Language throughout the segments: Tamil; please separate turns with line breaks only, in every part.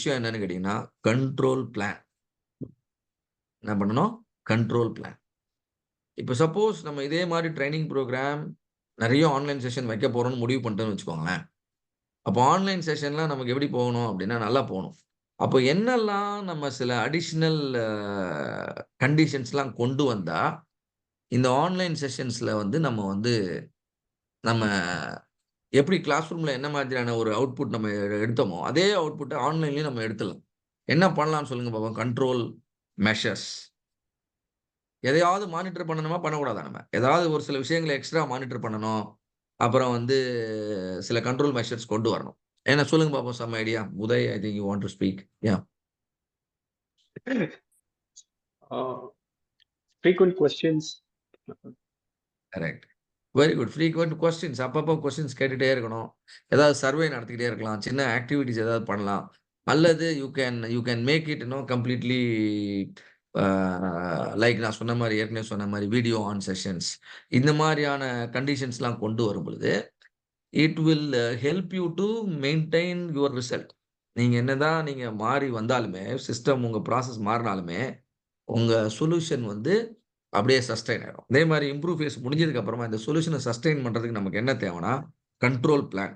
விஷயம் என்னன்னு கேட்டீங்கன்னா, கண்ட்ரோல் பிளான். என்ன பண்ணணும்? Control plan. இப்ப சப்போஸ் நம்ம இதே மாரி ட்ரெய்னிங் புரோகிராம் நெறைய ஆன்லைன் செஷன் வைக்க போறோம்னு முடிவு பண்ணிட்டோம்னு வச்சுக்கோங்களேன். அப்போ ஆன்லைன் செஷன்லாம் நமக்கு எப்படி போகணும் அப்படின்னா, நல்லா போணும். அப்போ என்னெல்லாம் நம்ம சில அடிஷனல் கண்டிஷன்ஸ்லாம் கொண்டு வந்தா, இந்த ஆன்லைன் செஷன்ஸ்ல வந்து நம்ம வந்து நம்ம எப்படி கிளாஸ் ரூம்ல என்ன மாதிரியான ஒரு அவுட்புட் நம்ம எடுத்தோமோ, அதே அவுட்புட்ட ஆன்லைன்லயும் நம்ம எடுத்துடலாம். என்ன பண்ணலாம்னு சொல்லுங்க பாப்போம்? Control measures. எதையாவது மானிட்டர் பண்ணணுமா? பண்ணக்கூடாதா நம்ம? ஏதாவது ஒரு சில விஷயங்கள எக்ஸ்ட்ரா மானிட்டர் பண்ணணும். அப்புறம் வந்து சில கண்ட்ரோல் மெஷர்ஸ் கொண்டு வரணும். என்ன சொல்லுங்க பாப்போம் some idea? Uday, I think you want to speak. Yeah.
Frequent questions.
Correct. Very good. Frequent questions. அப்பப்போ கொஸ்டின்ஸ் கேட்டுட்டே இருக்கணும். ஏதாவது சர்வே நடத்திக்கிட்டே இருக்கலாம். சின்ன ஆக்டிவிட்டீஸ் ஏதாவது பண்ணலாம். அல்லது you can make it completely like நான் சொன்ன மாரி ஏற்கனவே சொன்ன மாரி வீடியோ ஆன் செஷன்ஸ். இந்த மாரியான கண்டிஷன்ஸ்லாம் கொண்டு வரும் பொழுது, it will help you to maintain your result. நீங்க என்னதான் நீங்க மாறி வந்தாலுமே, சிஸ்டம் உங்க ப்ராசஸ் மாறினாலுமே, உங்க சொல்யூஷன் வந்து அப்படியே சஸ்டெயின் ஆயிரும். அதே மாரி இம்ப்ரூவ் ஃபேஸ் முடிஞ்சதுக்கு அப்புறமா இந்த சொல்யூஷன சஸ்டெயின் பண்றதுக்கு நமக்கு என்ன தேவைன்னா, கண்ட்ரோல் பிளான்.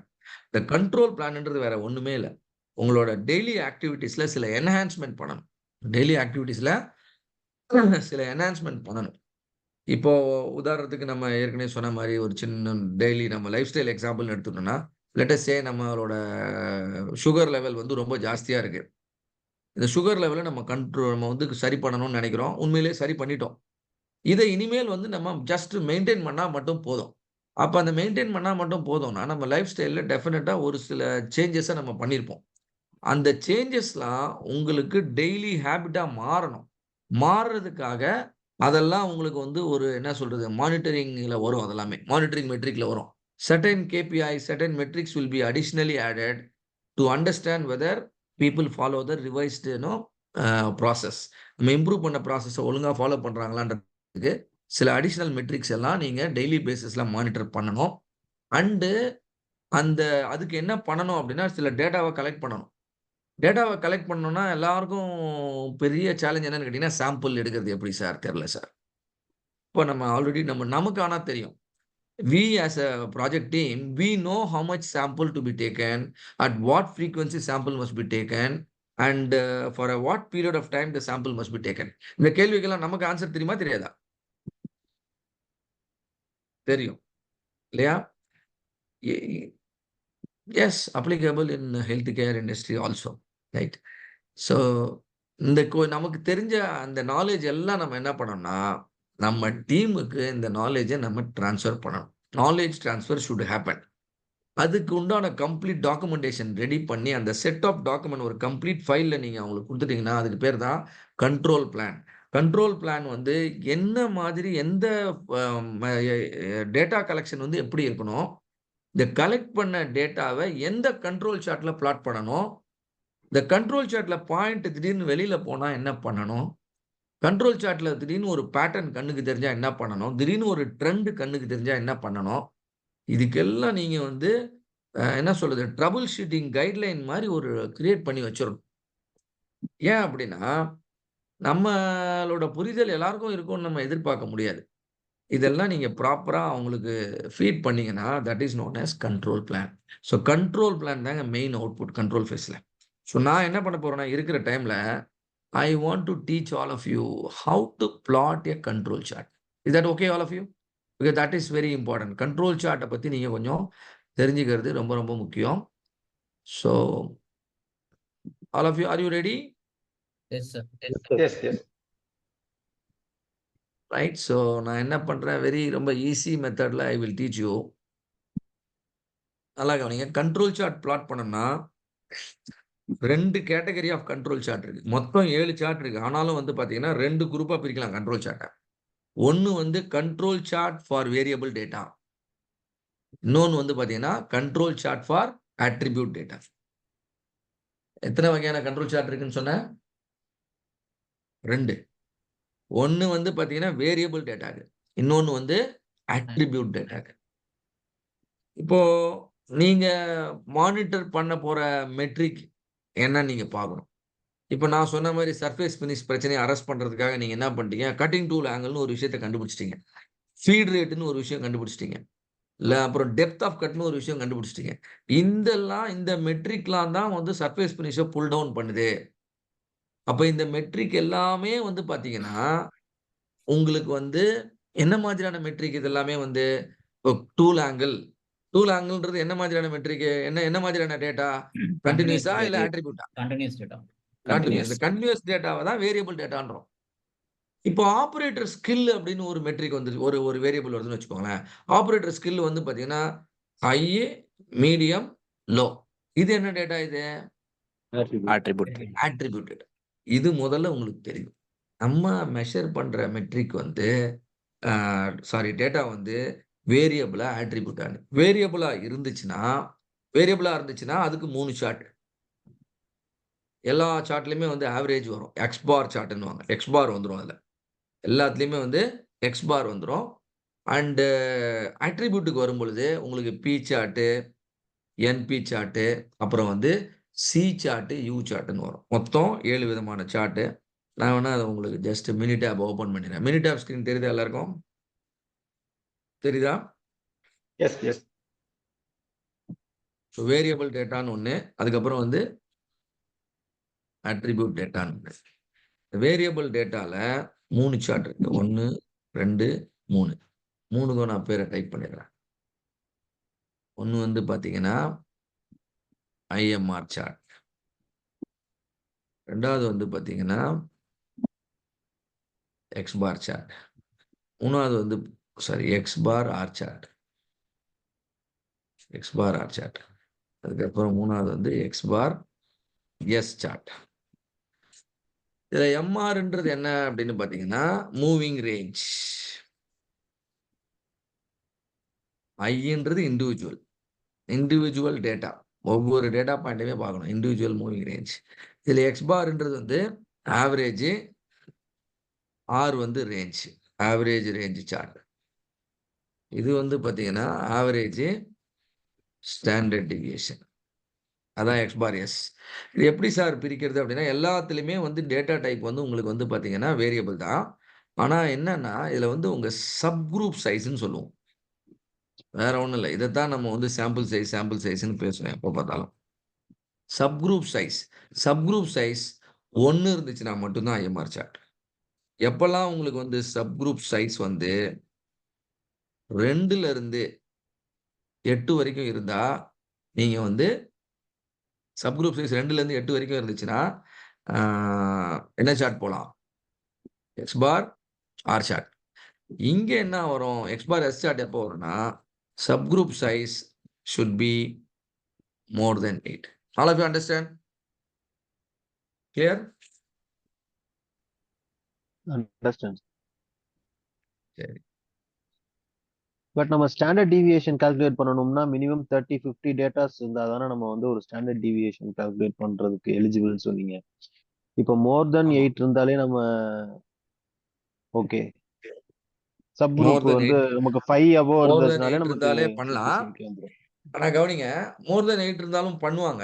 இந்த கண்ட்ரோல் பிளான்ன்றது வேற ஒண்ணுமே இல்ல. உங்களோட டெய்லி ஆக்டிவிட்டீஸ்ல சில என்ஹான்ஸ்மென்ட் பண்ணணும். டெய்லி ஆக்டிவிட்டீஸ்ல சில என்ஹான்ஸ்மென்ட் பண்ணணும். இப்போ உதாரணத்துக்கு நம்ம ஏற்கனவே சொன்ன மாரி ஒரு சின்ன டெய்லி நம்ம லைஃப் ஸ்டைல் எக்ஸாம்பிள்னு எடுத்துக்கிட்டோம்னா, லெட் அஸ் சே நம்மளோட சுகர் லெவல் வந்து ரொம்ப ஜாஸ்தியா இருக்கு. இந்த சுகர் லெவல நம்ம வந்து சரி பண்ணணும்னு நெனைக்கிறோம். உண்மையிலேயே சரி பண்ணிட்டோம். இத இனிமேல் வந்து நம்ம ஜஸ்ட் மெயின்டெயின் பண்ணா மட்டும் போதும். அப்ப அந்த மெயின்டெயின் பண்ணா மட்டும் போதும்னா, நம்ம லைஃப் ஸ்டைல்ல டெஃபினட்டா ஒரு சில சேஞ்சஸ நம்ம பண்ணியிருப்போம். அந்த சேஞ்சஸ்லாம் உங்களுக்கு டெய்லி ஹேபிட்டா மாறணும். மாறுறதுக்காக அதெல்லாம் உங்களுக்கு வந்து ஒரு என்ன சொல்றது? மானிட்டரிங்ல வரும் அதெல்லாமே. மானிட்டரிங் மெட்ரிக்ல வரும். Certain KPI, certain metrics will be additionally added to understand whether people follow the revised process. நம்ம இம்ப்ரூவ் பண்ண ப்ராசஸ ஒழுங்கா ஃபாலோ பண்றாங்களான்றதுக்கு சில அடிஷனல் மெட்ரிக்ஸ் எல்லாம் நீங்க டெய்லி பேசிஸ்ல மானிட்டர் பண்ணணும். அண்டு அந்த அதுக்கு என்ன பண்ணணும் அப்டின்னா, சில டேட்டாவ கலெக்ட் பண்ணணும். டேட்டாவ கலெக்ட் பண்ணணும்னா, எல்லாருக்கும் பெரிய சேலஞ்ச் என்னன்னு கேட்டீங்கன்னா, சாம்பிள் எடுக்கிறது எப்படி சார்? தெர்ல சார். இப்போ நம்ம ஆல்ரெடி நமக்கு ஆனா தெரியும். We as a project team, we know how much sample to be taken, at what frequency sample must be taken, and for a what period of time the sample must be taken. இந்த கேள்விக்கெல்லாம் நமக்கு ஆன்சர் தெரியுமா? தெரியாதா? தெரியும். இல்லையா? Uh as applicable in health care industry also. Right. So இந்த நமக்கு தெரிஞ்ச அந்த நாலேட்ஜ் எல்லாம் நம்ம என்ன பண்ணோம்னா, நம்ம டீமுக்கு இந்த நாலேட்ஜ நம்ம ட்ரான்ஸ்ஃபர் பண்ணணும். Knowledge transfer should happen. அதுக்கு உண்டான கம்ப்ளீட் டாக்குமெண்டேஷன் ரெடி பண்ணி, அந்த செட் ஆஃப் டாக்குமெண்ட் ஒரு கம்ப்ளீட் ஃபைல்ல நீங்க அவங்களுக்கு குடுத்துட்டீங்கன்னா, அதுக்கு பேர் தான் கண்ட்ரோல் பிளான். கண்ட்ரோல் பிளான் வந்து என்ன மாதிரி எந்த அ ம எ டேட்டா கலெக்ஷன் வந்து எப்படி இருக்கணும்? இந்த கலெக்ட் பண்ண டேட்டாவ எந்த கண்ட்ரோல் சார்ட்ல பிளாட் பண்ணணும்? இந்த கண்ட்ரோல் சார்ட்ல பாயிண்ட் திடீர்னு வெளியில போனா என்ன பண்ணணும்? கண்ட்ரோல் சார்ட்ல திடீர்னு ஒரு பேட்டர்ன் கண்ணுக்கு தெரிஞ்சா என்ன பண்ணணும்? திடீர்னு ஒரு ட்ரெண்ட் கண்ணுக்கு தெரிஞ்சா என்ன பண்ணணும்? இதுக்கெல்லாம் நீங்க வந்து என்ன சொல்றது? ட்ரபிள் ஷூட்டிங் கைட்லைன் மாரி ஒரு கிரியேட் பண்ணி வச்சிரணும். ஏன் அப்டின்னா, நம்மளோட புரிதல் எல்லாருக்கும் இருக்கும்னு நம்ம எதிர்பார்க்க முடியாது. இதெல்லாம் நீங்க ப்ராப்பரா அவங்களுக்கு ஃபீட் பண்ணீங்கன்னா, that is known as control plan. So control plan தாங்க மெயின் அவுட்புட் கண்ட்ரோல் ஃபேஸ்ல. ஸோ நான் என்ன பண்ண போறேன்னா, இருக்கிற டைம்ல I want to teach all of you how to plot a control chart. Is that okay all of you? Because that is very important. Control சார்ட்ட பத்தி நீங்க கொஞ்சம் தெரிஞ்சுக்கிறது ரொம்ப ரொம்ப முக்கியம். So all of you are you ready?
Yes, sir.
Yes, yes.
Right. So நான் என்ன பண்றேன், ரொம்ப ஈஸி மெத்தட்ல ஐ வில் டீச் யூ. நல்லா கவனிங்க. கண்ட்ரோல் சார்ட் பிளாட் பண்ணணும்னா 2 கேட்டகரி ஆஃப் கண்ட்ரோல் சார்ட் இருக்கு. மொத்தம் 7 சார்ட் இருக்கு. ஆனாலும் வந்து பார்த்தீங்கன்னா, 2 குரூப்பா பிரிக்கலாம் கண்ட்ரோல் சார்ட்ட. ஒண்ணு வந்து control chart for variable data. இன்னொன்னு வந்து பார்த்தீங்கன்னா, control chart for attribute data. எத்தனை வகையான கண்ட்ரோல் சார்ட் இருக்குன்னு சொன்னேன்? 2. ஒண்ணு வந்து பார்த்தீங்கன்னா, வேரியபிள் டேட்டாக்கு. இன்னொன்னு வந்து அட்ரிபியூட் டேட்டாக்கு. இப்போ நீங்க மானிட்டர் பண்ண போற மெட்ரிக் என்ன நீங்க பார்க்கணும். இப்ப நான் சொன்ன மாரி சர்ஃபேஸ் ஃபினிஷ் பிரச்சனைய அரெஸ்ட் பண்றதுக்காக நீங்க என்ன பண்ணிட்டீங்க, கட்டிங் டூல் ஆங்கிள்னு ஒரு விஷயத்த கண்டுபிடிச்சுட்டீங்க. ஃபீட் ரேட்ன்னு ஒரு விஷயம் கண்டுபிடிச்சுட்டீங்க. இல்ல அப்புறம் டெப்த் ஆஃப் கட்ன்னு ஒரு விஷயம் கண்டுபிடிச்சுட்டீங்க. இந்த மெட்ரிக்லாம் தான் வந்து சர்ஃபேஸ் ஃபினிஷ புல் டவுன் பண்ணுது. அப்ப இந்த மெட்ரிக் எல்லாமே வந்து பார்த்தீங்கன்னா, உங்களுக்கு வந்து என்ன மாதிரியான மெட்ரிக் இது எல்லாமே வந்து இப்போ டூல் ஆங்கிள். டூல் ஆங்கிள்ன்றது என்ன மாதிரியான மெட்ரிக்? என்ன என்ன மாதிரியான டேட்டா?
கன்டினியூஸ்
கன்டினியூஸா இல்ல
டேட்டா.
ஆட்ரிபியூட்டா?
Continuous data.
கன்டினியூஸ்.
Continuous.
இந்த கன்டினியூஸ் டேட்டாவ தான் வேரியபிள் டேட்டான்றோம். இப்போ ஆப்பரேட்டர் ஸ்கில் அப்படின்னு ஒரு மெட்ரிக் வந்துருச்சு. ஒரு ஒரு வேரியபிள் வருதுன்னு வச்சுக்கோங்களேன். ஆப்பரேட்டர் ஸ்கில் வந்து பார்த்தீங்கன்னா, ஹை, மீடியம், லோ. இது என்ன டேட்டா இது?
Attribute.
ஆட்ரிபியூட்டட். இது முதல்ல உங்களுக்கு தெரியும். நம்ம மெஷர் பண்ற மெட்ரிக் வந்து அ டேட்டா வந்து வேரியபிளா, ஆட்ரிபியூட்டான்னு. வேரியபிளா இருந்துச்சுன்னா அதுக்கு 3 சார்ட். எல்லா சார்ட்லயுமே வந்து ஆவரேஜ் வரும். எக்ஸ் பார் சார்ட்ன்னுவாங்க. எக்ஸ் பார் வந்துரும் அதுல. எல்லாத்துலயுமே வந்து எக்ஸ் பார் வந்துரும். அண்ட் அட்ரிபியூட்க்கு வரும்பொழுது உங்களுக்கு பி சார்ட், என்பி சார்ட், அப்புறம் வந்து சி சார்ட், யூ சார்ட்ன்னு வரும். மொத்தம் 7 விதமான சார்ட். நான் வேணா அத உங்களுக்கு ஜஸ்ட் மினி டேப் ஓப்பன் பண்ணிடுறேன். மினி டேப் ஸ்கிரீன் தெரியுதா எல்லாருக்கும்? தெரியுதா?
Yes, yes.
வேரியபிள் டேட்டான்னு ஒண்ணு. அதுக்கப்புறம் வந்து அட்ரிபியூட் டேட்டான்னு ஒண்ணு. வேரியபிள் டேட்டால 3 சார்ட் இருக்கு. 1, 2, 3. 3க்கும் நான் பேர டைப் பண்ணிடுறேன். ஒண்ணு வந்து பார்த்தீங்கன்னா, ஐஎம்ஆர் சார்ட். 2வது வந்து பார்த்தீங்கன்னா, எக்ஸ் பார் சார்ட். 3வது வந்து X bar R chart. X bar R chart. அதுக்கப்புறம் 3வது வந்து எக்ஸ் பார் எஸ் சார்ட். இதுல எம்ஆர்ன்றது என்ன அப்படின்னு பார்த்தீங்கன்னா, மூவிங் ரேஞ்ச். ஐன்றது இண்டிவிஜுவல் டேட்டா. ஒவ்வொரு டேட்டா பாயிண்ட்டையுமே பார்க்கணும். Individual moving range. இதுல எக்ஸ் பார்ன்றது வந்து ஆவரேஜ், ஆர் வந்து ரேஞ்ச். Average range chart. இது வந்து பார்த்தீங்கன்னா, ஆவரேஜ் ஸ்டாண்டர்ட் டிவியேஷன். அதான் எக்ஸ் பார் எஸ். இது எப்படி சார் பிரிக்கிறது அப்படின்னா, எல்லாத்துலயுமே வந்து டேட்டா டைப் வந்து உங்களுக்கு வந்து பார்த்தீங்கன்னா, வேரியபிள் தான். ஆனா என்னன்னா, இதுல வந்து உங்க சப் குரூப் சைஸ்ன்னு சொல்லுவோம். வேற ஒண்ணும் இல்ல. இதத்தான் நம்ம வந்து சாம்பிள் சைஸ்ன்னு பேசுவோம் எப்ப பார்த்தாலும். சப் குரூப் சைஸ் 1 இருந்துச்சுன்னா மட்டும் தான் ஐஎம்ஆர் சார்ட். எப்பல்லாம் உங்களுக்கு வந்து சப் குரூப் சைஸ் வந்து 2ல இருந்து 8 வரைக்கும் இருந்தா, நீங்க வந்து சப் குரூப் சைஸ் 2ல இருந்து 8 வரைக்கும் இருந்துச்சுன்னா, ஆ என்ன சார்ட் போலாம்? X bar, R chart. இங்க என்ன வரும்? எக்ஸ் பார், எஸ் சார்ட் எப்போ வரும்னா, sub group size should be more than 8. All of you understand? Clear?
Understand.
சரி.
பட் நம்ம ஸ்டாண்டர்ட் டீவியேஷன் கால்குலேட் பண்ணணும்னா மினிமம் 30, 50 டேட்டாஸ் இருந்தா தானே நம்ம வந்து ஒரு ஸ்டாண்டர்ட் டீவியேஷன் கால்குலேட் பண்றதுக்கு எலிஜிபிள் சொன்னீங்க. இப்போ மோர் தென்
ஆமா.
8 இருந்தாலே நம்ம okay. Sub
more
group
than
வந்து
8
நமக்கு 5 அபோவ்
மோர் தென்
இருந்துச்சுனாலே
8
நமக்கு
இருந்தாலே பண்ணலாம்.
CPCMக்கு வந்துரும்.
ஆனா கவனிங்க, மோர் தென் 8 இருந்தாலும் பண்ணுவாங்க.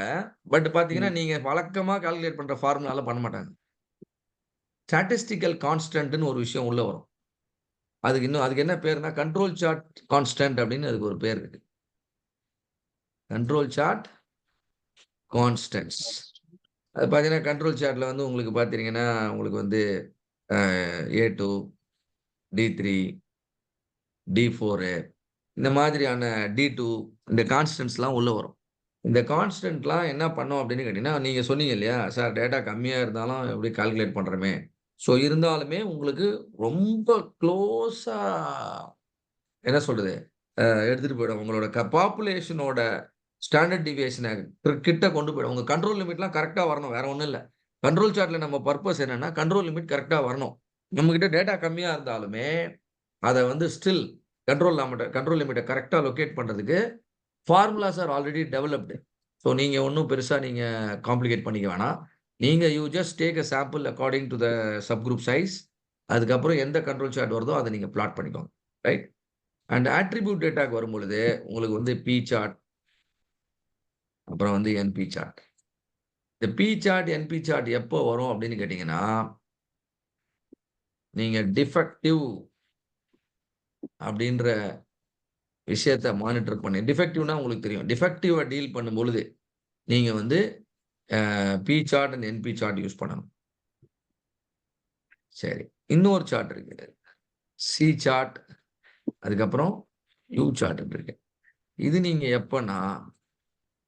பட் பார்த்தீங்கன்னா,
ம்.
நீங்க வழக்கமா கால்குலேட் பண்ற ஃபார்முலால பண்ண மாட்டாங்க. ஸ்டாட்டிஸ்டிக்கல் கான்ஸ்டன்ட்ன்னு ஒரு விஷயம் உள்ள வரும். அதுக்கு என்ன பேருன்னா, கண்ட்ரோல் சார்ட் கான்ஸ்டன்ட் அப்படின்னு அதுக்கு ஒரு பேர் இருக்கு. Control chart constants. அது பார்த்தீங்கன்னா, கண்ட்ரோல் சார்ட்ல வந்து உங்களுக்கு பார்த்தீங்கன்னா, உங்களுக்கு வந்து A2, D3, D4 இந்த மாதிரியான D2 இந்த கான்ஸ்டன்ட்ஸ்லாம் உள்ள வரும். இந்த கான்ஸ்டன்ட்லாம் என்ன பண்ணும் அப்படின்னு கேட்டீங்கன்னா, நீங்க சொன்னீங்க இல்லையா? சார் டேட்டா கம்மியா இருந்தாலும் எப்படி கால்குலேட் பண்றோமே. ஸோ இருந்தாலுமே உங்களுக்கு ரொம்ப க்ளோஸா என்ன சொல்றது? எடுத்துட்டு போயிடும். உங்களோட பாப்புலேஷனோட ஸ்டாண்டர்ட் டிவியேஷன கிட்ட கொண்டு போயிடும். உங்க கண்ட்ரோல் லிமிட்லாம் கரெக்ட்டா வரணும். வேற ஒண்ணும் இல்ல. கண்ட்ரோல் சார்ட்ல நம்ம பர்ப்பஸ் என்னன்னா, கண்ட்ரோல் லிமிட் கரெக்ட்டா வரணும். நம்மகிட்ட டேட்டா கம்மியா இருந்தாலுமே, அத வந்து ஸ்டில் கண்ட்ரோல் லிமிட்ட கரெக்ட்டா லொகேட் பண்றதுக்கு formulas are already developed. So நீங்க ஒண்ணும் பெருசா நீங்க காம்ப்ளிகேட் பண்ணிக்க வேணாம். You just take a sample according to the sub group size. அதுக்கப்புறம் எந்த கண்ட்ரோல் சார்ட் வருதோ அத நீங்க பிளாட் பண்ணிக்கோங்க. ரைட்? அண்ட் அட்ரிபியூட் டேட்டாக்கு வரும்பொழுது, உங்களுக்கு வந்து பி சார்ட், அப்புறம் வந்து என்பி சார்ட். இந்த பி சார்ட் என்பி சார்ட் எப்போ வரும் அப்படின்னு கேட்டீங்கன்னா, நீங்க டிஃபெக்டிவ் அப்படின்ற விஷயத்த மானிட்டர் பண்ணி, டிஃபெக்டிவ்னா உங்களுக்கு தெரியும். டிஃபெக்டிவ டீல் பண்ணும் பொழுது நீங்க வந்து P chart and NP chart use பண்ணணும். சரி, இன்னொரு சார்ட் இருக்குது, சி சார்ட், அதுக்கப்புறம் யூ சார்ட் இருக்கு. இது நீங்க எப்பன்னா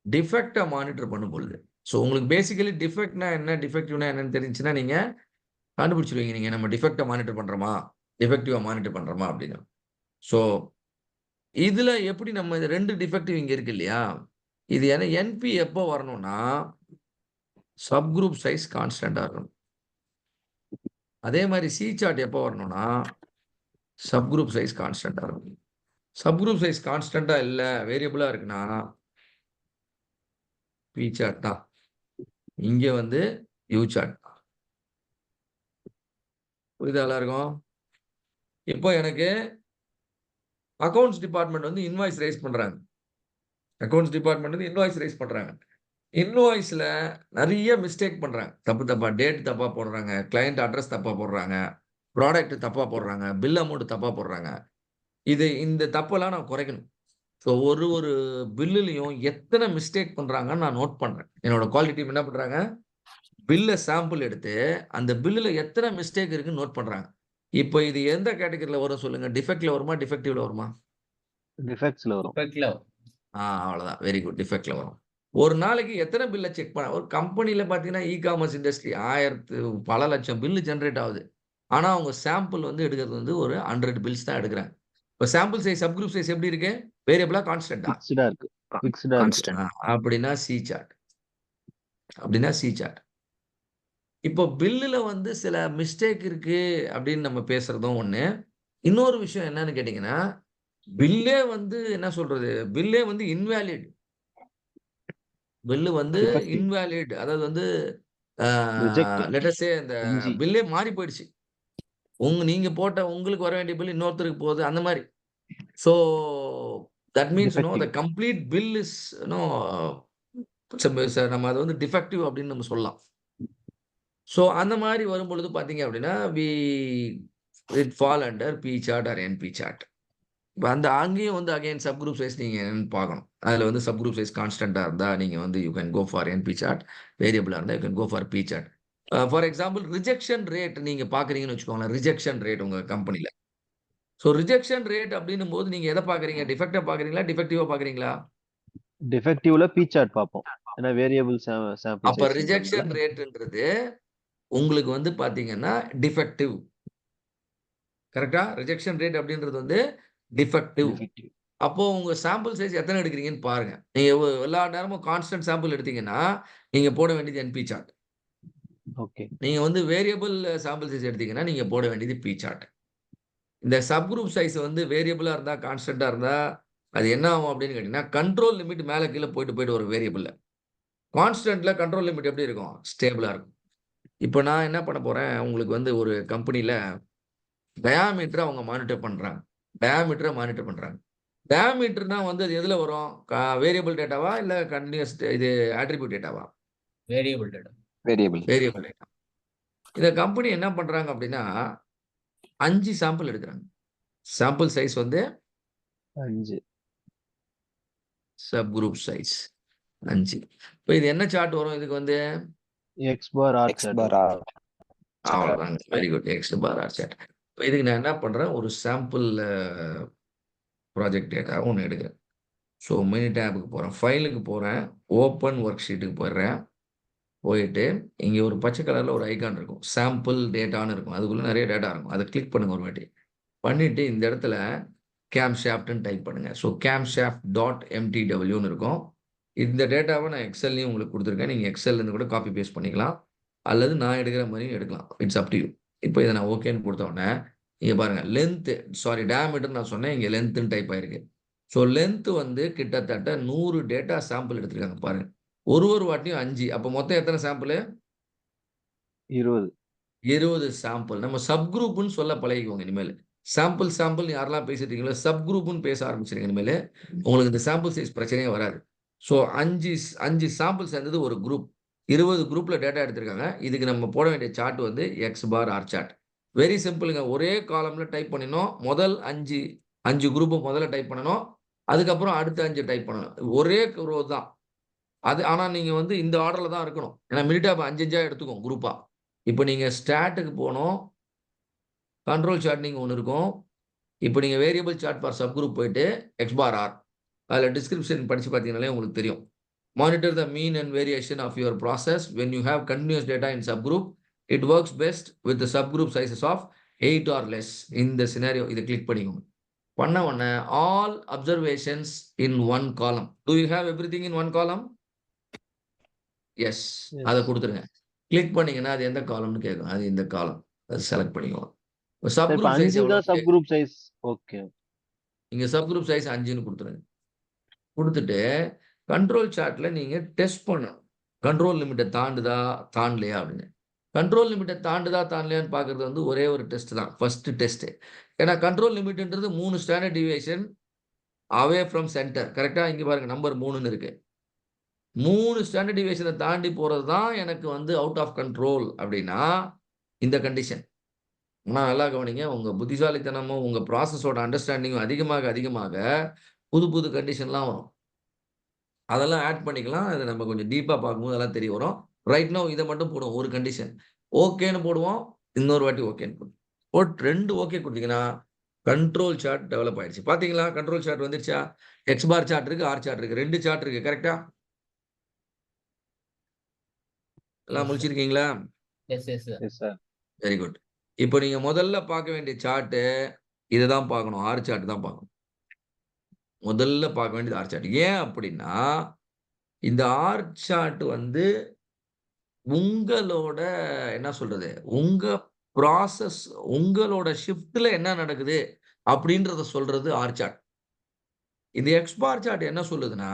டிஃபெக்டை மானிட்டர் பண்ணும் பொழுது. ஸோ உங்களுக்கு பேசிக்கலி டிஃபெக்ட்னா என்ன, டிஃபெக்டிவ்னா என்னன்னு தெரிஞ்சுன்னா நீங்க கண்டுபிடிச்சிருவீங்க. நீங்க நம்ம டிஃபெக்டை மானிட்டர் பண்றோமா, டிஃபெக்டிவா மானிட்டர் பண்றோமா அப்படின்னு. ஸோ இதுல எப்படி நம்ம இது 2 டிஃபெக்டிவ் இங்க இருக்கு இல்லையா, இது என்ன என்பி எப்போ வரணும்னா சப் குரூப் சைஸ் கான்ஸ்டன்டா இருக்கணும். அதே மாதிரி சி சார்ட் எப்போ வரணும்னா சப் குரூப் சைஸ் கான்ஸ்டன்டா இருக்கும். சப் குரூப் சைஸ் கான்ஸ்டன்டா இல்ல வேரியபிளா இருக்குன்னா பி சார்ட் தான். இங்க வந்து யூ சார்ட். புரியுதா எல்லாருக்கும்? இப்போ எனக்கு அக்கவுண்ட்ஸ் டிபார்ட்மெண்ட் வந்து இன்வாய்ஸ் ரைஸ் பண்றாங்க. அக்கவுண்ட்ஸ் டிபார்ட்மெண்ட் வந்து இன்வாய்ஸ் ரைஸ் பண்றாங்க. இன்வாய்ஸ்ல நிறைய மிஸ்டேக் பண்றாங்க. தப்பா டேட் தப்பா போடுறாங்க, கிளையண்ட் அட்ரஸ் தப்பா போடுறாங்க, ப்ராடக்ட் தப்பா போடுறாங்க, பில் அமௌண்ட் தப்பா போடுறாங்க. இந்த தப்பெல்லாம் நான் குறைக்கணும். ஸோ ஒரு பில்லுலயும் எத்தனை மிஸ்டேக் பண்றாங்கன்னு நான் நோட் பண்றேன். என்னோட குவாலிட்டி டீம் என்ன பண்றாங்க, பில்ல சாம்பிள் எடுத்து அந்த பில்லுல எத்தனை மிஸ்டேக் இருக்குன்னு நோட் பண்றாங்க. இப்போ இது எந்த கேட்டகரியில வரும் சொல்லுங்க? டிஃபெக்ட்ல வருமா, டிஃபெக்டிவ்ல வருமா?
டிஃபெக்ட்ஸ்ல வரும்.
அவ்வளவுதான். Very good. டிஃபெக்ட்ல வரும். ஒரு நாளைக்கு எத்தனை பில்ல செக் பண்ண, ஒரு கம்பெனில பாத்தீங்கன்னா இ-காமர்ஸ் இண்டஸ்ட்ரி பல லட்சம் பில் ஜெனரேட் ஆகுது. ஆனா அவங்க சாம்பிள் வந்து எடுக்கிறது வந்து ஒரு 100 பில்ஸ் தான் எடுக்கிறாங்க. இப்போ sample size, sub group size எப்படி இருக்கு? வேரியபிளா, கான்ஸ்டன்டா?
ஃபிக்ஸ்டா இருக்கு. ஃபிக்ஸ்டா இருக்கு.
கான்ஸ்டன்ட்.
அப்படின்னா சி சார்ட். அப்படின்னா சி சார்ட். இப்போ பில்லுல வந்து சில மிஸ்டேக் இருக்கு அப்படின்னு நம்ம பேசுறதும் ஒண்ணு. இன்னொரு விஷயம் என்னன்னு கேட்டீங்கன்னா, பில்லே வந்து என்ன சொல்றது? பில்லே வந்து இன்வாலிட். பில்லு வந்து
டிஃபெக்டிவ்.
இன்வாலிட். அதாவது வந்து
ரிஜெக்டட்.
லெட் அஸ் சே அந்த
என்ஜி.
பில்லே மாறி போயிடுச்சு. நீங்க போட்ட உங்களுக்கு வர வேண்டிய பில் இன்னொருத்தருக்கு போகுது. அந்த மாரி. So that means the
defective.
Complete bill is நம்ம அத வந்து டிஃபெக்டிவ் அப்படின்னு நம்ம சொல்லலாம். ஸோ அந்த மாரி வரும்பொழுது பார்த்தீங்க அப்படின்னா, it fall under P chart or NP chart. இப்ப அங்கேயும் வந்து அகைன் சப் குரூப் சைஸ் நீங்க என்னன்னு பார்க்கணும். அதுல வந்து சப் குரூப் சைஸ் கான்ஸ்டன்ட்டா இருந்தா நீங்க வந்து you can go for NP chart. வேரியபிளா இருந்தா you can go for P chart. For example rejection rate நீங்க பார்க்குறீங்கன்னு வச்சுக்கோங்களேன். ரிஜெக்ஷன் ரேட் உங்க கம்பெனில. ஸோ ரிஜெக்ஷன் ரேட் அப்படின்னும் போது நீங்க எத பார்க்குறீங்க? டிஃபெக்ட்டா பார்க்குறீங்களா? டிஃபெக்டிவா பார்க்குறீங்களா?
டிஃபெக்டிவ்ல பி சார்ட் பார்ப்போம். ஏன்னா வேரியபிள் சாம்பிள்
அப்ப
சைஸ்ன்றதுனால.
ரிஜெக்ஷன் ரேட்ன்றது உங்களுக்கு வந்து பார்த்தீங்கன்னா டிஃபெக்டிவ். கரெக்ட்டா? ரிஜெக்ஷன் ரேட் அப்படின்றது வந்து டிஃபெக்டிவ்.
டிஃபெக்டிவ்.
அப்போ உங்க சாம்பிள் சைஸ் எத்தனை எடுக்கிறீங்கன்னு பாருங்க. நீங்க எல்லா நேரமும் கான்ஸ்டன்ட் சாம்பிள் எடுத்தீங்கன்னா, நீங்க போட வேண்டியது என்பி சார்ட்.
ஓகே.
நீங்க வந்து வேரியபிள் சாம்பிள் சைஸ் எடுத்தீங்கன்னா, நீங்க போட வேண்டியது பி சார்ட். இந்த சப் குரூப் சைஸ் வந்து வேரியபிளா இருந்தா, கான்ஸ்டன்ட்டா இருந்தா, அது என்ன ஆகும் அப்படின்னு கேட்டீங்கன்னா, கண்ட்ரோல் லிமிட் மேல கீழ போயிட்டு வரும் வேரியபிள்ல. கான்ஸ்டன்ட்ல கண்ட்ரோல் லிமிட் எப்படி இருக்கும்? ஸ்டேபிளா இருக்கும். இப்போ நான் என்ன பண்ண போறேன், உங்களுக்கு வந்து ஒரு கம்பெனில டயாமீட்டர அவங்க மானிட்டர் பண்றாங்க. டயாமீட்டர மானிட்டர் பண்றாங்க. டயாமீட்டர்னா வந்து அது எதுல வரும்? வேரியபிள் டேட்டாவா? இல்ல கன்டினியூஸ் இது அட்ரிபியூட் டேட்டாவா?
வேரியபிள்.
Variable data. இந்த கம்பெனி என்ன பண்றாங்க அப்படின்னா, 5 சாம்பிள் எடுக்குறாங்க. சாம்பிள் சைஸ் வந்து
5.
Sub group size 5. இப்போ இது என்ன சார்ட் வரும் இதுக்கு வந்து?
X bar R
X
chart.
பார் ஆர்.
அவ்வளோதாங்க. Very good. X bar R chart. இப்போ இதுக்கு நான் என்ன பண்றேன், ஒரு சாம்பிள் ப்ராஜெக்ட் டேட்டா ஒண்ணு எடுக்கிறேன். ஸோ மினி டேபுக்கு போறேன். ஃபைலுக்கு போறேன். ஓப்பன் ஒர்க் ஷீட்டுக்கு போயிடுறேன். போயிட்டு இங்க ஒரு பச்சை கலர்ல ஒரு ஐகான் இருக்கும். சாம்பிள் டேட்டான்னு இருக்கும். அதுக்குள்ள நிறைய டேட்டா இருக்கும். அதை கிளிக் பண்ணுங்க ஒரு வாட்டி. பண்ணிட்டு இந்த இடத்துல camshaftன்னு டைப் பண்ணுங்க. ஸோ camshaft.mtwன்னு இருக்கும். இந்த டேட்டாவை நான் எக்ஸல்லையும் உங்களுக்கு கொடுத்துருக்கேன். நீங்க எக்ஸல்ல இருந்து கூட காப்பி பேஸ்ட் பண்ணிக்கலாம். அல்லது நான் எடுக்கிற மாதிரியும் எடுக்கலாம். It's up to you. இப்போ இதை நான் ஓகேன்னு கொடுத்த உடனே இங்க பாருங்க லென்த் டயாமீட்டர் நான் சொன்னேன். இங்க லென்த்ன்னு டைப் ஆயிருக்கு. ஸோ லென்த் வந்து கிட்டத்தட்ட 100 டேட்டா சாம்பிள் எடுத்திருக்காங்க பாருங்க. ஒரு வாட்டியும் 5. அப்போ மொத்தம் எத்தனை சாம்பிள்?
20.
20 சாம்பிள். நம்ம சப் குரூப்னு சொல்ல பழகிக்கோங்க இனிமேல். சாம்பிள் யாரெல்லாம் பேசிட்டீங்களோ சப் குரூப்னு பேச ஆரம்பிச்சிருங்க இனிமேல். உங்களுக்கு இந்த சாம்பிள் சைஸ் பிரச்சனையே வராது. ஸோ 5 சாம்பிள் சேர்ந்தது ஒரு குரூப். 20 குரூப்ல டேட்டா எடுத்திருக்காங்க. இதுக்கு நம்ம போட வேண்டிய சார்ட் வந்து X bar R chart. Very சிம்பிளுங்க. ஒரே காலம்ல டைப் பண்ணினோம். முதல் 5 குரூப் முதல்ல டைப் பண்ணணும். அதுக்கப்புறம் அடுத்த 5 டைப் பண்ணணும். ஒரே ரோ தான். அது ஆனா நீங்க வந்து இந்த ஆர்டர்ல தான் இருக்கணும். ஏன்னா மினிடாப் 5 எடுத்துக்கும் குரூப்பா. இப்போ நீங்க ஸ்டாட்டுக்கு போனோம். கண்ட்ரோல் சார்ட் ஒன்று இருக்கும். இப்போ நீங்க variable chart for sub group போயிட்டு எக்ஸ் பார் ஆர் அதில் டிஸ்கிரிப்ஷன் படிச்சு பார்த்தீங்கன்னாலே உங்களுக்கு தெரியும். Monitor the mean and variation of your process when you have continuous data in subgroup. It works best with the subgroup sizes of 8 or less. In the scenario, இதை கிளிக் பண்ணிக்கோங்க. பண்ண உடனே all observations in one column. Do you have everything in one column? Yes. அதை கொடுத்துருங்க. கிளிக் பண்ணீங்கன்னா அது எந்த காலம்னு கேட்கும். அது இந்த காலம். அது செலக்ட் பண்ணிக்கோங்க. சப்
இப்ப
குரூப் சைஸ்
5
எவ்வளோ?
தான் சப் குரூப் சைஸ். ஓகே.
இங்க சப் குரூப் சைஸ் 5ன்னு கொடுத்துருங்க. கொடுத்துட்டு கண்ட்ரோல் சார்ட்ல நீங்க டெஸ்ட் பண்ணணும். கண்ட்ரோல் லிமிட்டை தாண்டுதா தாண்டலையா அப்படின்னு. கண்ட்ரோல் லிமிட்டை தாண்டுதா தாண்டலையான்னு பார்க்கறது வந்து ஒரே ஒரு டெஸ்ட் தான், ஃபர்ஸ்ட் டெஸ்ட். ஏன்னா கண்ட்ரோல் லிமிட்ன்றது 3 standard deviation away from center. கரெக்டா இங்க பாருங்க நம்பர் 3ன்னு இருக்கு. 3 ஸ்டாண்டர்ட் டிவியேஷனை தாண்டி போறது தான் எனக்கு வந்து அவுட் ஆஃப் கண்ட்ரோல் அப்படின்னா இந்த கண்டிஷன். ஆனால் நல்லா கவனிங்க, உங்க புத்திசாலித்தனமும் உங்க ப்ராசஸோட அண்டர்ஸ்டாண்டிங்கும் அதிகமாக புது புது கண்டிஷன்லாம் வரும். அதெல்லாம் ஆட் பண்ணிக்கலாம். அதை நம்ம கொஞ்சம் டீப்பா பார்க்கும்போது அதெல்லாம் தெரிய வரும். ரைட் நவ் இதை மட்டும் போடுவோம். ஒரு கண்டிஷன் ஓகேன்னு போடுவோம். இன்னொரு வாட்டி ஓகேன்னு போடுவோம். போட்டு 2 ஓகே கொடுத்தீங்கன்னா கண்ட்ரோல் சார்ட் டெவலப் ஆயிடுச்சு. பாத்தீங்களா? கண்ட்ரோல் சார்ட் வந்துருச்சா? எக்ஸ் பார் சார்ட் இருக்கு, ஆர் சார்ட் இருக்கு. 2 சார்ட் இருக்கு. கரெக்டா? எல்லாம் முடிச்சிருக்கீங்களா? Very good. இப்போ நீங்க முதல்ல பார்க்க வேண்டிய சார்ட் இதை தான் பார்க்கணும். ஆர் சார்ட் தான் பார்க்கணும். முதல்ல பார்க்க வேண்டியது ஆர் சார்ட். ஏன் அப்படின்னா இந்த ஆர் சார்ட் வந்து உங்களோட என்ன சொல்றது, உங்க ப்ராசஸ், உங்களோட ஷிஃப்ட்ல என்ன நடக்குது அப்படின்றத சொல்றது ஆர் சார்ட். இந்த எக்ஸ் பார் சார்ட் என்ன சொல்லுதுன்னா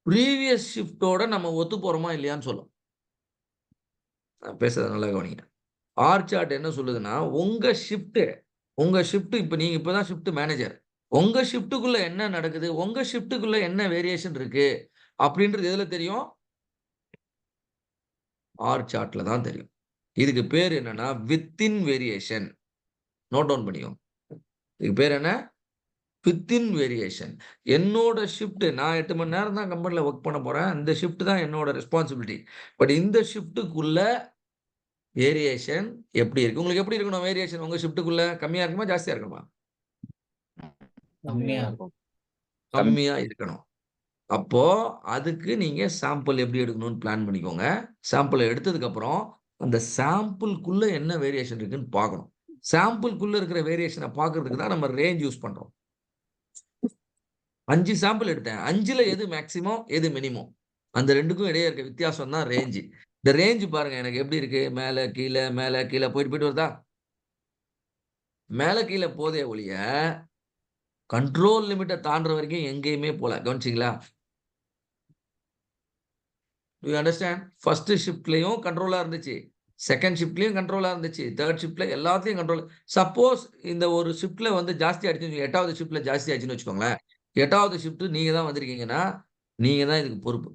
ப்ரீவியஸ் ஷிஃப்டோட நம்ம ஒத்து போறோமா இல்லையான்னு சொல்லும். பேசுறது நல்லா கவனிங்க. ஆர் சார்ட் என்ன சொல்லுதுன்னா உங்க ஷிஃப்ட் இப்ப நீங்க இப்பதான் ஷிஃப்ட் மேனேஜர். உங்க ஷிஃப்ட்டுக்குள்ள என்ன நடக்குது, உங்க ஷிஃப்ட்டுக்குள்ள என்ன வேரியேஷன் இருக்கு அப்படின்றது எதுல தெரியும்? ஆர் சார்ட்ல தான் தெரியும். இதுக்கு பேர் என்னன்னா வித்தின் வேரியேஷன். நோட் டவுன் பண்ணிக்கோங்க. இதுக்கு பேர் என்ன? Within variation. என்னோட ஷிஃப்ட், நான் 8 மணி நேரம் தான் கம்பெனில ஒர்க் பண்ண போறேன். இந்த ஷிஃப்ட் தான் என்னோட ரெஸ்பான்சிபிலிட்டி. பட் இந்த ஷிஃப்ட்டுக்குள்ள வேரியேஷன் எப்படி இருக்கு? உங்களுக்கு எப்படி இருக்கணும் வேரியேஷன்? உங்க ஷிஃப்ட்டுக்குள்ள கம்மியா இருக்குமா ஜாஸ்தியா இருக்கணுமா? கம்மியா இருக்கணும். அப்போ அதுக்கு நீங்க சாம்பிள் எப்படி எடுக்கணும்னு பிளான் பண்ணிக்கோங்க. சாம்பிளை எடுத்ததுக்கு அப்புறம் அந்த சாம்பிள்குள்ள என்ன வேரியேஷன் இருக்குன்னு பார்க்கணும். சாம்பிள்குள்ள இருக்கிற வேரியேஷனை பார்க்கறதுக்கு தான் நம்ம ரேஞ்ச் யூஸ் பண்றோம். 5 சாம்பிள் எடுத்தேன். 5ல எது மேக்ஸிமம், எது மினிமம், அந்த 2க்கும் இடையே இருக்க வித்தியாசம் தான் ரேஞ்ச். இந்த ரேஞ்ச் பாருங்க எனக்கு எப்படி இருக்கு, மேல கீழே போயிட்டு வருதா? மேல கீழே போதே ஒழிய கண்ட்ரோல் லிமிட்டை தாண்டுற வரைக்கும் எங்கேயுமே போல. கவனிச்சிங்களா? To you understand? ஃபர்ஸ்ட் ஷிஃப்ட்லயும் கண்ட்ரோலா இருந்துச்சு, செகண்ட் ஷிஃப்ட்லயும் கண்ட்ரோலா இருந்துச்சு, தேர்ட் ஷிஃப்ட்ல எல்லாத்தையும் கண்ட்ரோல். சப்போஸ் இந்த ஒரு ஷிஃப்ட்ல வந்து ஜாஸ்தி ஆயிடுச்சு, 8வது ஷிஃப்ட்ல ஜாஸ்தி ஆயிடுச்சுன்னு வச்சுக்கோங்களேன். 8வது ஷிஃப்ட் நீங்க தான் வந்திருக்கீங்கன்னா நீங்க தான் இதுக்கு பொறுப்பு.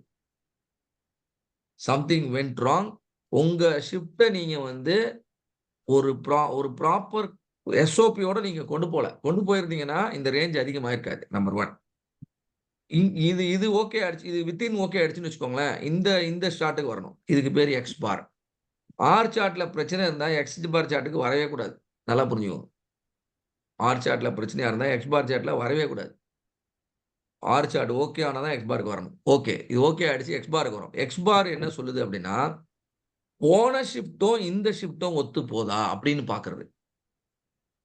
Something went wrong. உங்க ஷிஃப்ட்டை நீங்க வந்து ஒரு ப்ராப்பர் எஸ்ஓபியோட நீங்க கொண்டு போயிருந்தீங்கன்னா இந்த ரேஞ்ச் அதிகமாயிருக்காது. நம்பர் 1. இது ஓகே ஆயிடுச்சு, இது வித்தின் ஓகே ஆயிடுச்சுன்னு வச்சுக்கோங்களேன். இந்த சார்ட்டுக்கு வரணும். இதுக்கு பேர் எக்ஸ் பார். ஆர் சார்ட்ல பிரச்சனை இருந்தா எக்ஸ் பார் சார்ட்டுக்கு வரவே கூடாது. நல்லா புரிஞ்சுக்கோங்க. ஆர் சார்ட்ல பிரச்சனையா இருந்தா எக்ஸ் பார் சார்ட்ல வரவே கூடாது. ஆர் சார்ட் ஓகே ஆனாதான் எக்ஸ் பாருக்கு வரணும். ஓகே, இது ஓகே ஆயிடுச்சு, எக்ஸ் பாருக்கு வரும். எக்ஸ் பார் என்ன சொல்லுது அப்படின்னா போன ஷிஃப்ட்டும் இந்த ஷிஃப்ட்டும் ஒத்து போதா அப்படின்னு பாக்குறது.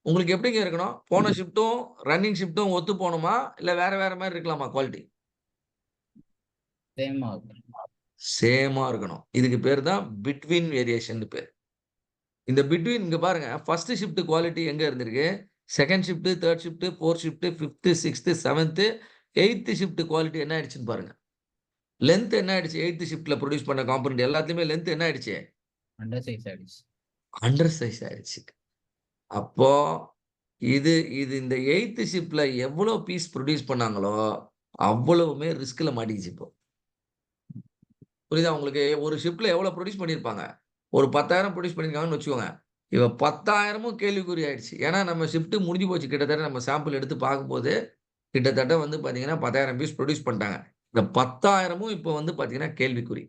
உங்களுக்கு எப்படிங்க இருக்கணும்? போன ஷிஃப்ட்டும் ரன்னிங் ஷிஃப்ட்டும் ஒத்து போகணுமா, இல்ல வேற மாதிரி இருக்கலாமா? குவாலிட்டி சேமா இருக்கணும். இதுக்கு பேர் தான் பிட்வீன் வேரியேஷன் பேர். இந்த பிட்வீன் இங்க பாருங்க, ஃபர்ஸ்ட் ஷிஃப்ட் குவாலிட்டி எங்க இருந்திருக்கு? Second shift, third shift, fourth shift, 5th, 6th, 7th, 8th shift quality என்ன ஆயிடுச்சுன்னு பாருங்க. லென்த் என்ன ஆயிடுச்சு? 8th ஷிஃப்ட்ல ப்ரொடியூஸ் பண்ண காம்பனன்ட் எல்லாத்துலயுமே லென்த் என்ன ஆயிடுச்சு? அண்டர் சைஸ் ஆயிடுச்சு. அப்போ இது இந்த 8th ஷிஃப்ட்ல எவ்வளவு பீஸ் ப்ரொடியூஸ் பண்ணாங்களோ அவ்வளவுமே ரிஸ்க்ல மாட்டிக்கிச்சு. இப்போ புரியுதா உங்களுக்கு? ஒரு ஷிப்ட்ல எவ்வளவு ப்ரொடியூஸ் பண்ணியிருப்பாங்க? ஒரு 10,000 ப்ரொடியூஸ் பண்ணியிருக்காங்கன்னு வச்சுக்கோங்க. இப்ப 10,000மும் கேள்விக்குறி ஆயிடுச்சு. ஏன்னா நம்ம ஷிஃப்ட் முடிஞ்சு போச்சு. கிட்டத்தட்ட நம்ம சாம்பிள் எடுத்து பார்க்கும்போது, கிட்டத்தட்ட வந்து பார்த்தீங்கன்னா 10,000 பீஸ் ப்ரொடியூஸ் பண்ணிட்டாங்க. இந்த 10,000மும் இப்ப வந்து பார்த்தீங்கன்னா கேள்விக்குறி.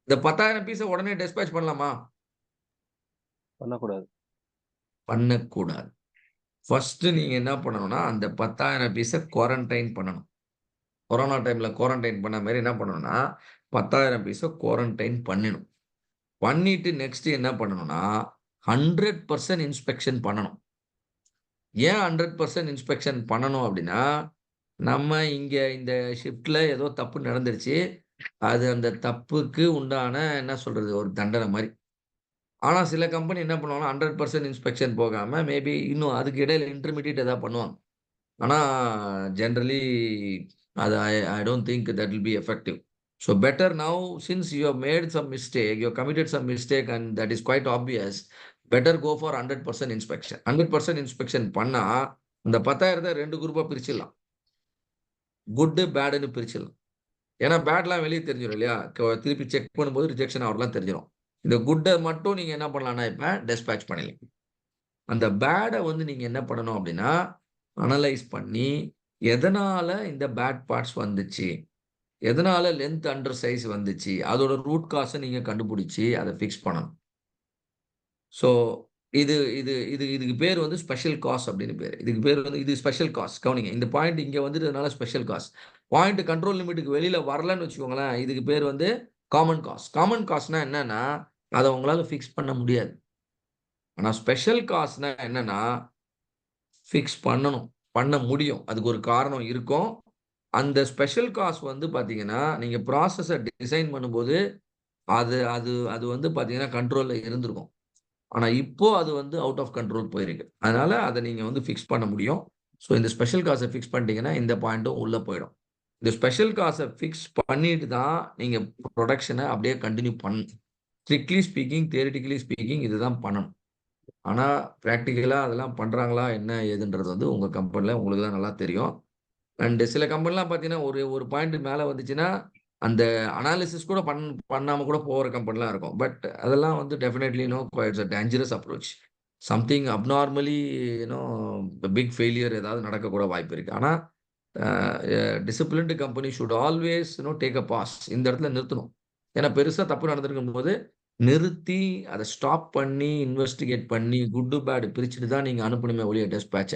இந்த 10,000 பீஸ உடனே டிஸ்பேட்ச் பண்ணலாமா?
பண்ணக்கூடாது.
பண்ணக்கூடாது. ஃபர்ஸ்ட் நீங்க என்ன பண்ணணும்னா, அந்த 10,000 பீஸ குவாரன்டைன் பண்ணணும். கொரோனா டைம்ல குவாரன்டைன் பண்ண மாரி என்ன பண்ணணும்னா, 10,000 பீஸ குவாரன்டைன் பண்ணணும். பண்ணிட்டு நெக்ஸ்ட் என்ன பண்ணணும்னா, 100% இன்ஸ்பெக்ஷன் பண்ணணும். ஏன் 100% இன்ஸ்பெக்ஷன் பண்ணணும் அப்டின்னா, நம்ம இங்க இந்த ஷிஃப்ட்ல ஏதோ தப்பு நடந்துருச்சு. அது அந்த தப்புக்கு உண்டான என்ன சொல்றது? ஒரு தண்டனை மாரி. ஆனா சில கம்பெனி என்ன பண்ணுவாங்கன்னா, 100% இன்ஸ்பெக்ஷன் போகாம மேபி இன்னும் அதுக்கு இடையில இன்டர்மீடியேட் ஏதாவது பண்ணுவாங்க. ஆனா ஜெனரலி அது I don't think that will be effective. So better now since you have made some mistake, you have committed some mistake and that is quite obvious. Better go for 100% inspection. 100% inspection பண்ணா, இந்த 10,000 2 குரூப்பா பிரிச்சிடலாம். குட், பேடுன்னு பிரிச்சிடலாம். ஏன்னா பேட்லாம் வெளிய தெரிஞ்சிரும் இல்லையா? திருப்பி செக் பண்ணும்போது ரிஜெக்ஷன் ஆவறலாம் தெரிஞ்சிரும். இந்த குட்ட மட்டும் நீங்க என்ன பண்ணலாம்னா, இப்ப டிஸ்பேட்ச் பண்ணிடலாம். அந்த பேட வந்து நீங்க என்ன பண்ணணும் அப்டின்னா, அனலைஸ் பண்ணி, எதனால இந்த பேட் பார்ட்ஸ் வந்துச்சு? எதனால லென்த் அண்டர் சைஸ் வந்துச்சு? அதோட ரூட் காஸ நீங்க கண்டுபிடிச்சு, அத ஃபிக்ஸ் பண்ணணும். ஸோ இது இது இது இதுக்கு பேர் வந்து ஸ்பெஷல் காஸ் அப்படின்னு பேரு. இதுக்கு பேர் வந்து இது ஸ்பெஷல் காஸ். கவனிங்க. இந்த பாயிண்ட் இங்க வந்துட்டதுனால ஸ்பெஷல் காஸ். பாயிண்ட் கண்ட்ரோல் லிமிட்க்கு வெளியில வரலன்னு வச்சுக்கோங்களேன், இதுக்கு பேர் வந்து காமன் காஸ். காமன் காஸ்னா என்னன்னா, அத உங்களால ஃபிக்ஸ் பண்ண முடியாது. ஆனா ஸ்பெஷல் காஸ்னா என்னன்னா, ஃபிக்ஸ் பண்ணணும். பண்ண முடியும். அதுக்கு ஒரு காரணம் இருக்கும். அந்த ஸ்பெஷல் காஸ் வந்து பார்த்தீங்கன்னா, நீங்க ப்ராசஸ டிசைன் பண்ணும்போது, அது அது அது வந்து பார்த்தீங்கன்னா, கண்ட்ரோல்ல இருந்திருக்கும். ஆனா, இப்போ அது வந்து அவுட் ஆஃப் கண்ட்ரோல் போயிருக்கு. அதனால அத நீங்க வந்து ஃபிக்ஸ் பண்ண முடியும். ஸோ, இந்த ஸ்பெஷல் காச ஃபிக்ஸ் பண்ணிட்டீங்கன்னா, இந்த பாயிண்ட்டும் உள்ள போயிடும். இந்த ஸ்பெஷல் காச ஃபிக்ஸ் பண்ணிட்டு தான் நீங்க புரொடக்ஷன அப்படியே கன்டின்யூ பண்ணணும். ஸ்ட்ரிக்ட்லி ஸ்பீக்கிங், தியரிட்டிக்கலி ஸ்பீக்கிங் இதுதான் பண்ணணும். ஆனா, பிராக்டிகலா அதெல்லாம் பண்றாங்களா? என்ன ஏதுன்றது வந்து உங்க கம்பெனில உங்களுக்கு தான் நல்லா தெரியும். அண்ட் சில கம்பெனிலாம் பார்த்தீங்கன்னா, ஒரு ஒரு பாயிண்ட் மேல வந்துச்சுன்னா, அந்த அனாலிசிஸ் கூட பண்ணாம கூட போற கம்பெனிலாம் இருக்கும். பட் அதெல்லாம் வந்து definitely it's a dangerous approach. Something abnormally big failure ஏதாவது நடக்க கூட வாய்ப்பு இருக்கு. ஆனா, a disciplined company should always take a pause. இந்த இடத்துல நிறுத்தணும். ஏன்னா பெருசா தப்பு நடந்திருக்கும்போது, நிறுத்தி அத ஸ்டாப் பண்ணி, இன்வெஸ்டிகேட் பண்ணி, குட், பேட் பிரிச்சுட்டு தான் நீங்க அனுப்பணுமே ஒழிய டிஸ்பேட்ச.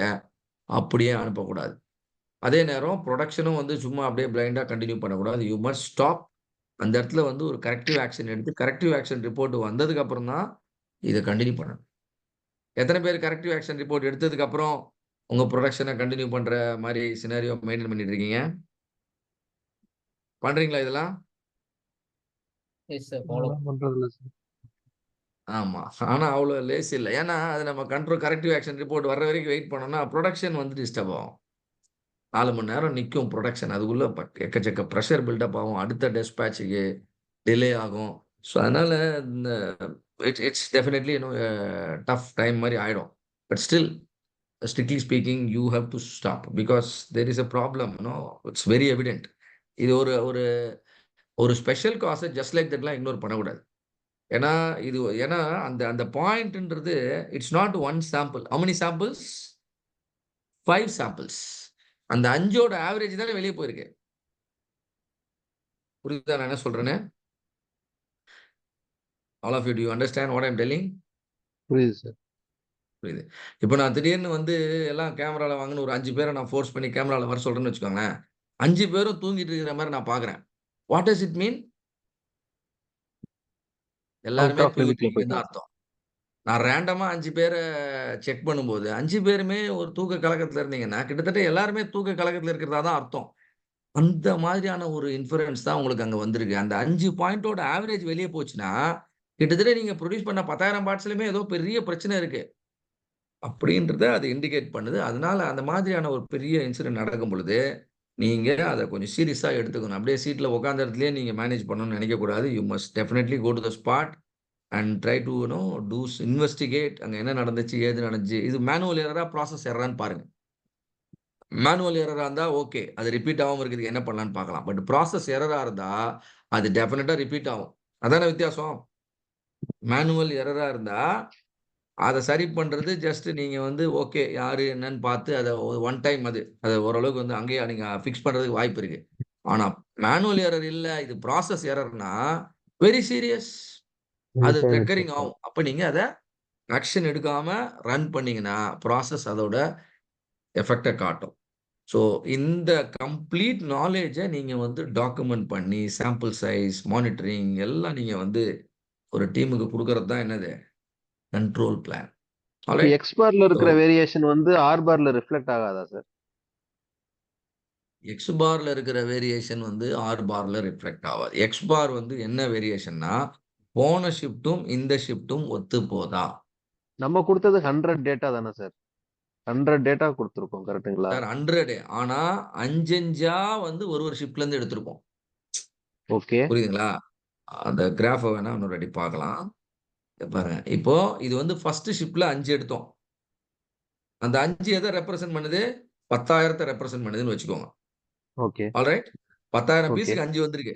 அப்படியே அனுப்பக்கூடாது. அதே நேரம் புரொடக்ஷனும் வந்து சும்மா அப்படியே பிளைண்டா கன்டின்யூ பண்ணக்கூடாது. You must stop. அந்த இடத்துல வந்து ஒரு கரெக்டிவ் ஆக்ஷன் எடுத்து, கரெக்டிவ் ஆக்ஷன் ரிப்போர்ட் வந்ததுக்கு அப்புறம் தான் இத கன்டின்யூ பண்ணணும். எத்தன பேர் கரெக்டிவ் ஆக்ஷன் ரிப்போர்ட் எடுத்ததுக்கு அப்புறம், உங்க புரொடக்ஷன கன்டின்யூ பண்ற மாரி சினாரியோ மெயின்டெயின் பண்ணிட்டு இருக்கீங்க? பண்றீங்களா இதெல்லாம்?
Yes sir. ஃபாலோ.
அதெல்லாம் பண்றதில்ல சார்.
ஆமா. ஆனா அவ்வளோ லேசி இல்ல. ஏன்னா, அது நம்ம கரெக்டிவ் ஆக்ஷன் ரிப்போர்ட் வர்ற வரைக்கும் வெயிட் பண்ணோம்னா, புரொடக்ஷன் வந்து டிஸ்டர்ப் ஆகும். 4 மணி நேரம் நிக்கும் புரொடக்ஷன். அதுக்குள்ள எக்கச்சக்க பிரஷர் பில்டப் ஆகும். அடுத்த டிஸ்பேட்ச்க்கு டிலே ஆகும். ஸோ அதனால இந்த இட்ஸ் டெஃபினெட்லி டஃப் டைம் மாரி ஆயிடும். But still strictly speaking you have to stop. Because there is a problem it's very evident. இது ஒரு ஒரு ஒரு ஸ்பெஷல் காஸ ஜஸ்ட் லைக் தட்லாம் இக்னோர் பண்ணக்கூடாது. ஏன்னா, ஏன்னா அந்த அந்த பாயிண்ட்ன்றது it's not 1 sample. How many samples? 5 samples. அந்த 5ஓட ஆவரேஜ் தானே வெளிய போயிருக்கு. புரியுதா நான் என்ன சொல்றேன்னு? All of you, do you understand what I am telling?
புரியுது சார்.
புரியுது. இப்ப நான் திடீர்னு வந்து எல்லாம் கேமரால வாங்கன்னு ஒரு 5 பேர நான் ஃபோர்ஸ் பண்ணி கேமரால வர சொல்றேன்னு வச்சுக்கோங்களேன். 5 பேரும் தூங்கிட்டு இருக்கிற மாரி நான் பார்க்குறேன். What does it mean?
Out
எல்லாருமே
ஆஃப்
தூங்கிட்டு
லிமிட்ல
இருக்கீங்கன்னு தான்
போயிட்டாங்க.
அர்த்தம். நான் ரேண்டமா 5 பேர செக் பண்ணும்போது, 5 பேருமே ஒரு தூக்க கலக்கத்துல இருந்தீங்கன்னா, கிட்டத்தட்ட எல்லாருமே தூக்க கலக்கத்துல இருக்கிறதா தான் அர்த்தம். அந்த மாதிரியான ஒரு இன்ஃபரன்ஸ் தான் உங்களுக்கு அங்க வந்திருக்கு. அந்த 5 பாயிண்டோட ஆவரேஜ் வெளிய போச்சுன்னா, கிட்டத்தட்ட நீங்க புரொடியூஸ் பண்ண 10,000 பார்ட்ஸ்லயுமே ஏதோ பெரிய பிரச்சனை இருக்கு. அப்படின்றத அது இண்டிகேட் பண்ணுது. அதனால அந்த மாதிரியான ஒரு பெரிய இன்சிடென்ட் நடக்கும் பொழுது, நீங்க அத கொஞ்சம் சீரியஸா எடுத்துக்கணும். அப்படியே சீட்ல உட்கார்ந்த இடத்திலேயே நீங்க மேனேஜ் பண்ணணும்னு நினைக்கக்கூடாது. You must definitely go to the spot and try to investigate. அங்க என்ன நடந்துச்சு? ஏது நடந்துச்சு? இது மேனுவல் எரரா? ப்ராசஸ் எரரான்னு பாருங்க. மேனுவல் எரரா இருந்தா ஓகே. அது ரிப்பீட் ஆகாம இருக்கிறதுக்கு என்ன பண்ணலாம்னு பார்க்கலாம். பட் ப்ராசஸ் எரரா இருந்தா அது டெஃபினட்டா ரிப்பீட் ஆகும். அதானே வித்தியாசம்? மேனுவல் எரரா இருந்தா அத சரி பண்றது ஜஸ்ட் நீங்க வந்து ஓகே யாரு என்னன்னு பார்த்து அத ஒன் டைம் அது ஓரளவுக்கு வந்து அங்கேயே நீங்க ஃபிக்ஸ் பண்றதுக்கு வாய்ப்பு இருக்கு. ஆனா மேனுவல் எரர் இல்ல, இது ப்ராசஸ் எரர்னா வெரி சீரியஸ். அது
நிச்சயம்,
ரெக்கரிங்
நிச்சயம்.
ஆகும். அப்ப நீங்க அத ஆக்ஷன் எடுக்காம ரன் பண்ணீங்கன்னா, ப்ராசஸ் அதோட எஃபெக்ட்ட காட்டும். ஸோ இந்த கம்ப்ளீட் நாலேட்ஜ நீங்க வந்து டாக்குமெண்ட் பண்ணி, சாம்பிள் சைஸ், மானிட்டரிங் எல்லாம் நீங்க வந்து ஒரு டீமுக்கு குடுக்குறது தான் என்னது? Control plan.
இப்ப
ஆல்ரைட்.
எக்ஸ் பார்ல
ஸோ
இருக்கிற வேரியேஷன் வந்து ஆர் பார்ல ரிஃப்ளெக்ட் ஆகாதா சார்?
எக்ஸ் பார்ல இருக்கிற வேரியேஷன் வந்து ஆர் பார்ல ரிஃப்ளெக்ட் ஆகாது. எக்ஸ் பார் வந்து என்ன வேரியேஷன்னா, போன ஷிஃப்ட்டும் இந்த ஷிஃப்ட்டும் ஒத்து போதா?
நம்ம குடுத்தது 100 டேட்டா தானே சார்? 100 டேட்டா குடுத்துருக்கோம். கரெக்ட்டுங்களா?
சார் 100 ஆனா 5 5ஆ வந்து ஒரு ஷிஃப்ட்ல இருந்து எடுத்திருப்போம்.
ஓகே.
புரியுதுங்களா? அந்த கிராஃப வேணா இன்னொரு வாட்டி பார்க்கலாம். இங்க பாருங்க. இப்போ இது வந்து ஃபர்ஸ்ட் ஷிஃப்ட்ல 5 எடுத்தோம். அந்த 5 எத ரெப்ரசன்ட் பண்ணுது? 10,000 ரெப்ரசன்ட் பண்ணுதுன்னு வச்சுக்கோங்க.
ஓகே.
ஆல்ரைட். 10,000
ஓகே.
பீஸ்க்கு 5 வந்திருக்கு.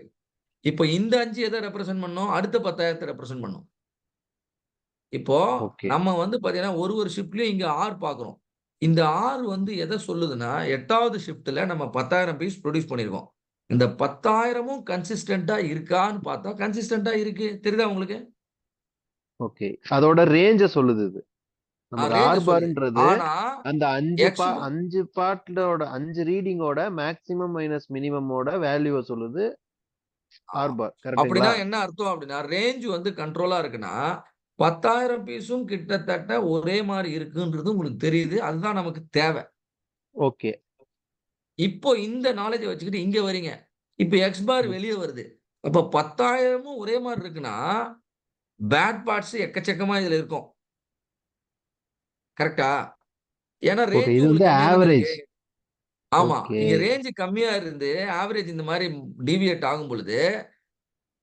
இப்போ இந்த 5 எத ரெப்ரசன்ட் பண்ணும்? அடுத்த 10,000 ரெப்ரசன்ட் பண்ணும். இப்போ
ஓகே.
நம்ம வந்து பார்த்தீங்கன்னா, ஒரு ஷிஃப்ட்லயும் இங்க ஆர் பார்க்குறோம். இந்த ஆர் வந்து எத சொல்லுதுன்னா, 8வது ஷிஃப்ட்ல நம்ம 10,000 பீஸ் புரொடியூஸ் பண்ணியிருக்கோம். இந்த 10,000மும் கன்சிஸ்டன்ட்டா இருக்கான்னு பார்த்தா, கன்சிஸ்டன்ட்டா இருக்கு. தெரியுதா உங்களுக்கு?
ஓகே. அதோட ரேஞ்ச சொல்லுது இது. நமக்கு
ரேஞ்ச
ஆர்
சொல்லுது.
பார்ன்றது
ஆனா
அந்த
எக்ஸ்
5 பார்ட்லோட 5 ரீடிங்கோட மேக்ஸிமம் மைனஸ் மினிமமோட வேல்யூவ சொல்லுது ஆர் பார்.
அப்படின்னா
கரெக்ட்டுங்களா?
என்ன அர்த்தம் அப்படின்னா, ரேஞ்ச் வந்து கண்ட்ரோலா இருக்குன்னா, 10,000 பீஸும் கிட்டத்தட்ட ஒரே மாரி இருக்குன்றது உங்களுக்கு தெரியுது. அதுதான் நமக்கு தேவை.
ஓகே.
இப்போ இந்த நாலேட்ஜ வச்சுக்கிட்டு இங்க வரீங்க. இப்ப எக்ஸ் பார்
ம்.
வெளிய வருது. அப்ப 10,000மும் ஒரே மாரி இருக்குன்னா, பேட் பார்ட்ஸ் எக்கச்சக்கமா இதுல இருக்கும். கரெக்ட்டா? ஏன்னா
ஓகே.
ரேஞ்ச்
இது வந்து
உங்களுக்கு கம்மியா தானே இருக்கு.
ஆவரேஜ்.
ஆமா.
ஓகே.
இங்க ரேஞ்ச் கம்மியா இருந்து, ஆவரேஜ் இந்த மாரி டீவியேட் ஆகும் பொழுது,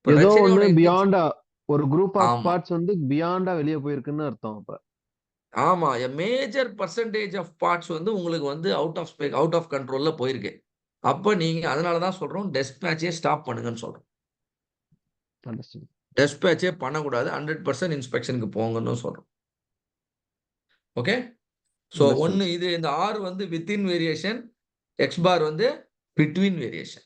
ஏதோ ஒண்ணு
பிரச்சனையோட
பியாண்டா ஒரு குரூப் ஆஃப்
ஆமா.
பார்ட்ஸ் வந்து பியாண்டா வெளிய போயிருக்குன்னு அர்த்தம் அப்ப.
ஆமா. A major percentage of parts வந்து உங்களுக்கு வந்து அவுட் ஆஃப் கண்ட்ரோல்ல போயிருக்கு. அப்ப நீங்க அதனால தான் சொல்றோம், டெஸ்பேட்ச்சே ஸ்டாப் பண்ணுங்கன்னு சொல்றோம்.
அண்டர்ஸ்டாண்ட்.
டெஸ்பேட்ச்சே பண்ணக்கூடாது. 100% இன்ஸ்பெக்ஷனுக்கு போங்கன்னு சொல்றோம். ஓகே. So
understand
1
sir.
இது இந்த ஆர் வந்து வித்தின் வேரியேஷன், எக்ஸ் பார் வந்து பிட்வீன் வேரியேஷன்.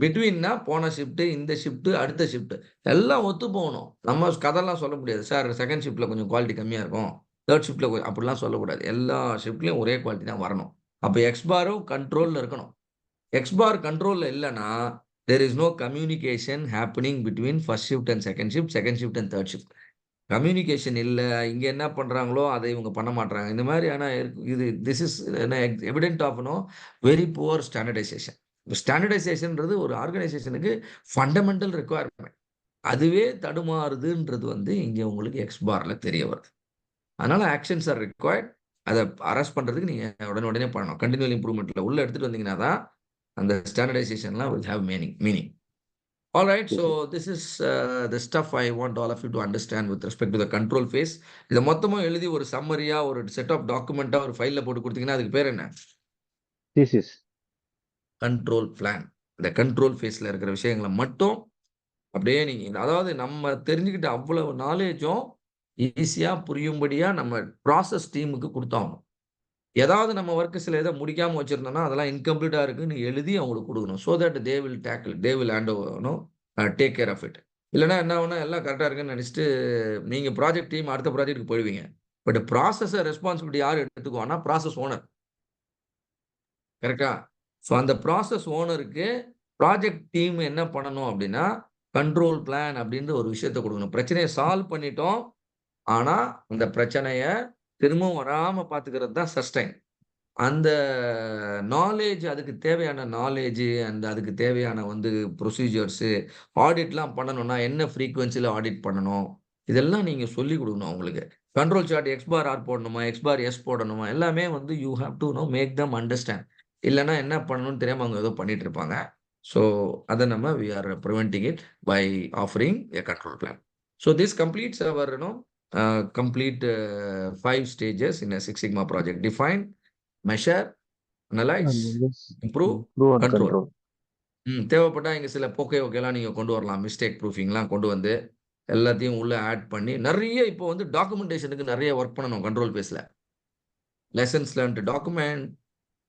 பிட்வீன்னா போன ஷிஃப்ட், இந்த ஷிஃப்ட், அடுத்த ஷிஃப்ட் எல்லாம் ஒத்து போகணும். நம்ம கதைலாம் சொல்ல முடியாது. சார் 2ண்ட் ஷிஃப்ட்ல கொஞ்சம் குவாலிட்டி கம்மியா இருக்கும். 3ர்ட் ஷிஃப்ட்ல அப்படிலாம் சொல்லக்கூடாது. எல்லா ஷிஃப்ட்லயும் ஒரே குவாலிட்டி தான் வரணும். அப்ப எக்ஸ் பாரும் கண்ட்ரோல்ல இருக்கணும். எக்ஸ் பார் கண்ட்ரோல்ல இல்லன்னா, there is no communication happening between first shift and 2ண்ட் ஷிஃப்ட், 2ண்ட் ஷிஃப்ட் அண்ட் 3ர்ட் ஷிஃப்ட். கம்யூனிகேஷன் இல்ல. இங்க என்ன பண்றாங்களோ, அத இவங்க பண்ண மாட்றாங்க. இந்த மாரியான இது this is evident of very poor standardization. ஸ்டாண்டர்டைசேஷன்ன்றது ஒரு ஆர்கனைசேஷனுக்கு ஃபண்டமெண்டல் ரிக்வயர்மென்ட். அதுவே தடுமாறுதுன்றது வந்து இங்க உங்களுக்கு எக்ஸ் பார்ல தெரிய வருது. அதனால ஆக்ஷன்ஸ் ஆர் ரிக்வயர்ட். அத அரெஸ்ட் பண்றதுக்கு நீங்க உடனே பண்ணணும். கன்டினியூவல் இம்ப்ரூவ்மென்ட்ல உள்ள எடுத்துட்டு வந்தீங்கன்னா தான், அந்த ஸ்டாண்டர்டைசேஷன்லாம் will have meaning. All right.
Okay
So
sir.
this is the stuff I want all of you to understand with respect to the control phase. இத மொத்தமா எழுதி ஒரு சம்மரியா, ஒரு செட் ஆஃப் டாக்குமெண்ட்டா ஒரு ஃபைல்ல போட்டு குடுத்தீங்கன்னா, அதுக்கு பேர் என்ன?
தீசிஸ்.
Control plan. இந்த கண்ட்ரோல் ஃபேஸ்ல இருக்கிற விஷயங்கள மட்டும் அப்படியே நீங்க அதாவது நம்ம தெரிஞ்சுக்கிட்ட அவ்வளவு நாலேட்ஜும் ஈஸியா புரியும்படியா நம்ம ப்ராசஸ் டீமுக்கு குடுத்தாகணும். ஏதாவது நம்ம வொர்க் சில இத முடிக்காம வச்சிருந்தோம்னா, அதெல்லாம் இன்கம்ப்ளீட்டா இருக்குன்னு எழுதி அவங்களுக்கு குடுக்கணும். So that they will tackle, they will hand over take care of it. இல்லன்னா என்ன ஆகும்னா, எல்லாம் கரெக்ட்டா இருக்குன்னு நெனச்சுட்டு, நீங்க ப்ராஜெக்ட் டீம் அடுத்த ப்ராஜெக்ட்க்கு போயிடுவீங்க. பட் ப்ராசஸ ரெஸ்பான்சிபிலிட்டி யார் எடுத்துக்குவான்னா, ப்ராசஸ் ஓனர். கரெக்ட்டா? சோ அந்த ப்ராசஸ் ஓனருக்கு ப்ராஜெக்ட் டீம் என்ன பண்ணணும் அப்டின்னா, கண்ட்ரோல் பிளான் அப்டின்ற ஒரு விஷயத்த குடுக்கணும். பிரச்சனைய சால்வ் பண்ணிட்டோம். ஆனா, அந்த பிரச்சனைய திரும்பவும் வராம பாத்துக்கிறது தான் சஸ்டெயின். அந்த நாலேட்ஜ் அதுக்கு தேவையான நாலேட்ஜ் அண்ட் அதுக்கு தேவையான வந்து ப்ரொசீஜர்ஸு, ஆடிட்லாம் பண்ணணும்னா, என்ன ஃப்ரீக்வென்சில ஆடிட் பண்ணணும்? இதெல்லாம் நீங்க சொல்லிக் குடுக்கணும் அவங்களுக்கு. Control chart X bar R போடணுமா? எக்ஸ் பார் எஸ் போடணுமா? எல்லாமே வந்து you have to make them understand. இல்லன்னா என்ன பண்ணணும்னு தெரியாம அவங்க ஏதோ பண்ணிட்டு இருப்பாங்க. ஸோ, அத நம்ம we are preventing it by offering a control plan. So, this completes our complete 5 stages in a Six Sigma project. Define, measure, analyse, improve,
Prove and
control.
control.
தேவைப்பட்டா இங்க சில ஓகேலாம் நீங்க கொண்டு வரலாம். மிஸ்டேக் ப்ரூஃபிங்லாம் கொண்டு வந்து எல்லாத்தையும் உள்ள ஆட் பண்ணி நிறைய இப்போ வந்து டாக்குமெண்டேஷனுக்கு நிறைய ஒர்க் பண்ணணும் கண்ட்ரோல் பேஸ்ல. லெசன்ஸ் லேர்ன்ட் டாக்குமெண்ட்,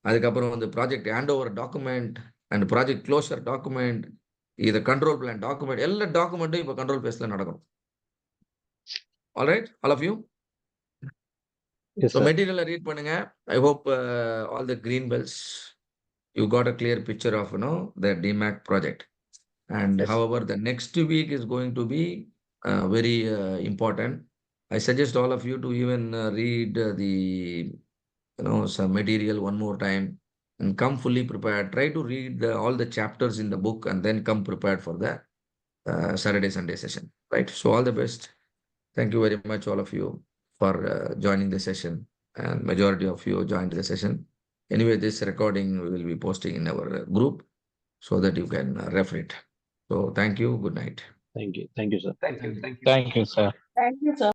அதுக்கப்புறம் வந்து project hand over document and project closure document, இது கண்ட்ரோல் பிளான் டாக்குமெண்ட், எல்லா டாக்குமெண்ட்டும் இப்போ கண்ட்ரோல் பேஸ்ல நடக்கும். Alright, all of you.
Yes,
so
sir.
மெட்டீரியலை ரீட் பண்ணுங்க. I hope all the green bells you got a clear picture of the DMAC project. And
Yes.
however, the next week is going to be very important. I suggest all of you to even read the some material one more time and come fully prepared. Try to read all the chapters in the book and then come prepared for the Saturday Sunday session, right? So all the best. Thank you very much, all of you, for joining the session, and majority of you joined the session. Anyway, this recording we will be posting in our group so that you can refer it. So thank you. Good night.
Thank you. Thank you, sir.
Thank you, sir.
Thank you, sir.